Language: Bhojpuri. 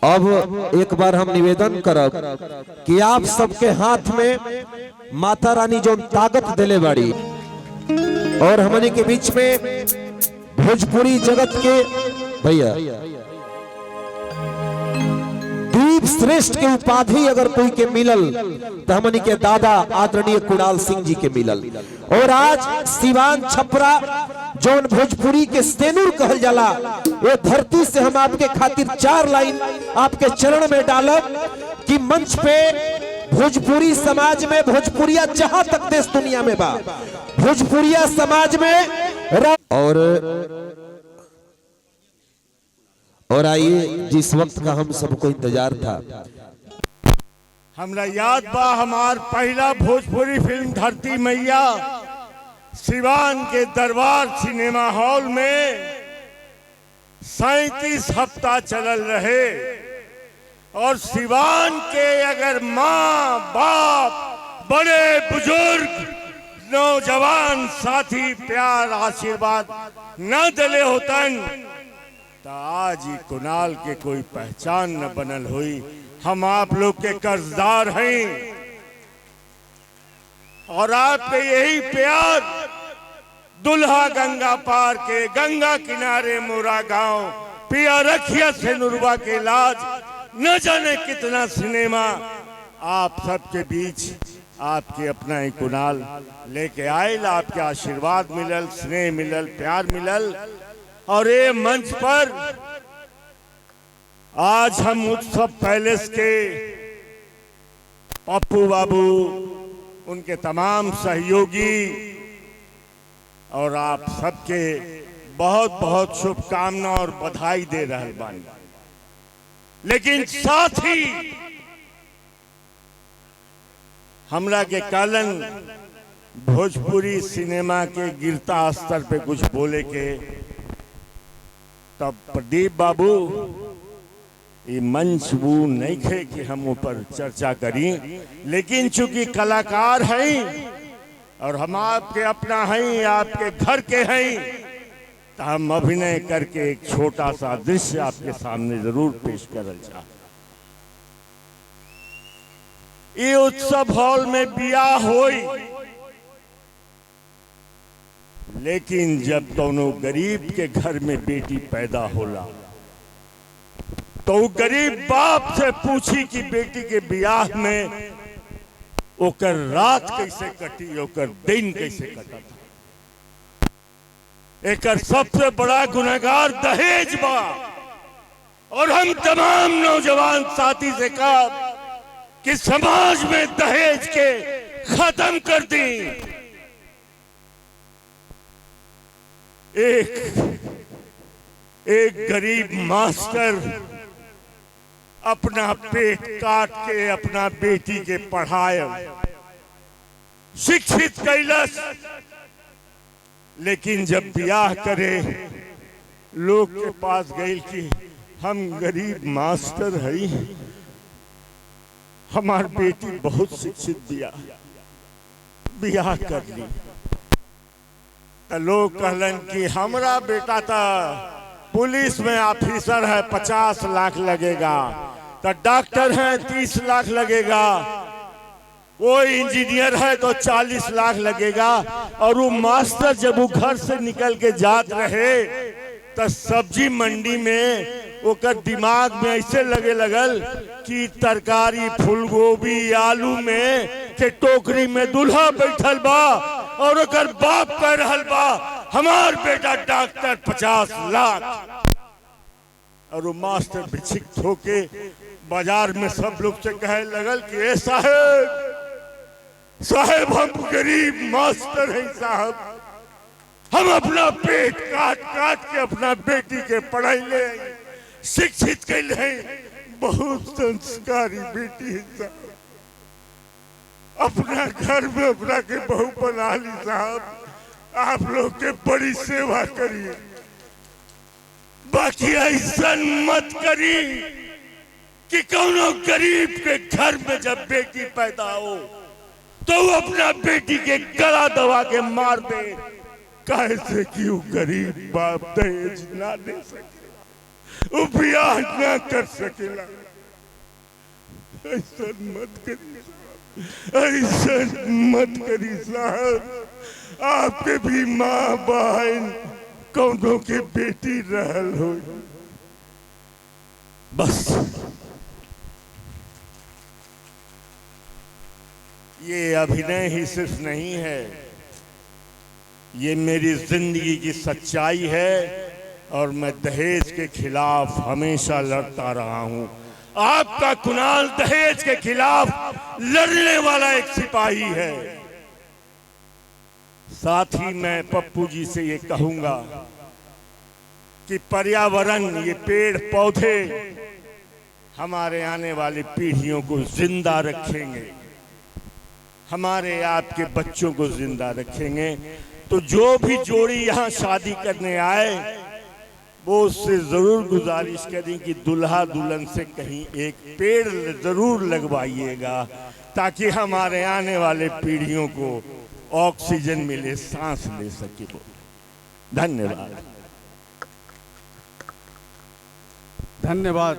अब एक बार हम निवेदन करब कि आप सबके हाथ में माता रानी जो ताकत दिले बाड़ी और हमने के बीच में भोजपुरी जगत के भैया दीप श्रेष्ठ के उपाधि अगर कोई के मिलल तो हमने के दादा आदरणीय कुणाल सिंह जी के मिलल। और आज सिवान छपरा जौन भोजपुरी के सेनूर कहल जाला, ये धरती से हम आपके खातिर 4 लाइन आपके चरण में डालब कि मंच पे भोजपुरी समाज में भोजपुरिया जहां तक देश दुनिया में बा भोजपुरिया समाज में और आइए जिस वक्त का हम सबको इंतजार था, हमरा याद बा हमार पहला भोजपुरी फिल्म धरती मैया सिवान के दरबार सिनेमा हॉल में 37 हफ्ता चलल रहे। और सिवान के अगर माँ बाप बड़े बुजुर्ग नौजवान साथी प्यार आशीर्वाद न दिले होतन तो आज ही कुणाल के कोई पहचान न बनल हुई। हम आप लोग के कर्जदार हैं और आपके यही प्यार दुल्हा गंगा पार के गंगा किनारे मोरा गांव पिया रखिया से नुरवा के लाज न जाने कितना सिनेमा आप सबके बीच आपके अपना ही कुणाल लेके आयल। आपके आशीर्वाद मिलल, स्नेह मिलल, प्यार मिलल। और ये मंच पर आज हम उत्सव पैलेस के पप्पू बाबू, उनके तमाम सहयोगी और आप सबके बहुत बहुत शुभकामना और बधाई दे रहे बानी। लेकिन साथ ही हमरा के कालन भोजपुरी सिनेमा के गिरता स्तर पे कुछ बोले के, तब प्रदीप बाबू ये मंच वो नहीं थे कि हम ऊपर चर्चा करी, लेकिन चूंकि कलाकार हैं और हम आपके अपना हैं, आपके घर के हैं, तो हम अभिनय करके एक छोटा सा दृश्य आपके सामने जरूर पेश करल चाह। ये उत्सव हॉल में बियाह होई, लेकिन जब दोनों गरीब के घर में बेटी पैदा होला तो गरीब बाप से पूछी कि बेटी के ब्याह में ओकर रात कैसे कटी, ओकर दिन कैसे कटा। एकर सबसे बड़ा गुनहगार दहेज बा। और हम तमाम नौजवान साथी से कहा कि समाज में दहेज के खत्म कर दी। एक गरीब मास्टर अपना पेट काट के अपना बेटी के पढ़ाए, शिक्षित कैलस, लेकिन जब ब्याह करे लोग के पास गई कि हम गरीब मास्टर हई, हमार बेटी बहुत शिक्षित दिया, ब्याह कर ली। तो लोग कहलन कि हमरा बेटा था पुलिस में ऑफिसर है 50 लाख लगेगा, तो डॉक्टर है 30 लाख लगेगा, वो इंजीनियर है तो 40 लाख लगेगा। और वो मास्टर जब वो घर से निकल के जात रहे तो सब्जी मंडी में ओकर दिमाग में ऐसे लगे लगल कि तरकारी फूलगोभी आलू में के टोकरी में दूल्हा बैठल बा और ओकर बाप कह रहल बा हमार बेटा डॉक्टर 50 लाख। और वो मास्टर विक्षिप्त होके बाजार में सब लोग से कहे लगल कि ए साहेब हम गरीब मास्टर हैं साहब, हम अपना पेट काट काट के अपना बेटी के पढ़ाई ले शिक्षित कैल हैं, बहुत संस्कारी बेटी है साहब, अपना घर में अपना के बहू बना ली साहब, आप लोग के बड़ी सेवा करिए, बाकी ऐसा मत करी कि कौनो गरीब के घर में जब बेटी पैदा हो तो वो अपना बेटी के गला दबा के मार दे, कैसे कि वो गरीब बाप दहेज ना दे सके। वो ब्याह ना कर सकेला। ऐसा मत करी, ऐसा मत करी साहब। आपके भी माँ बहन कौनों के बेटी रहल हो। बस ये अभिनय ही सिर्फ नहीं है, ये मेरी जिंदगी की सच्चाई है और मैं दहेज के खिलाफ हमेशा लड़ता रहा हूं। आपका कुणाल दहेज के खिलाफ लड़ने वाला एक सिपाही है। साथ ही मैं पप्पू जी से ये कहूंगा कि पर्यावरण, ये पेड़ पौधे हमारे आने वाली पीढ़ियों को जिंदा रखेंगे, हमारे आपके बच्चों को जिंदा रखेंगे। तो जो भी जोड़ी यहाँ शादी करने आए वो उससे जरूर गुजारिश करें कि दुल्हा दुल्हन से कहीं एक पेड़ जरूर लगवाइएगा, ताकि हमारे आने वाले पीढ़ियों को ऑक्सीजन मिले, सांस ले सके वो। धन्यवाद। धन्यवाद।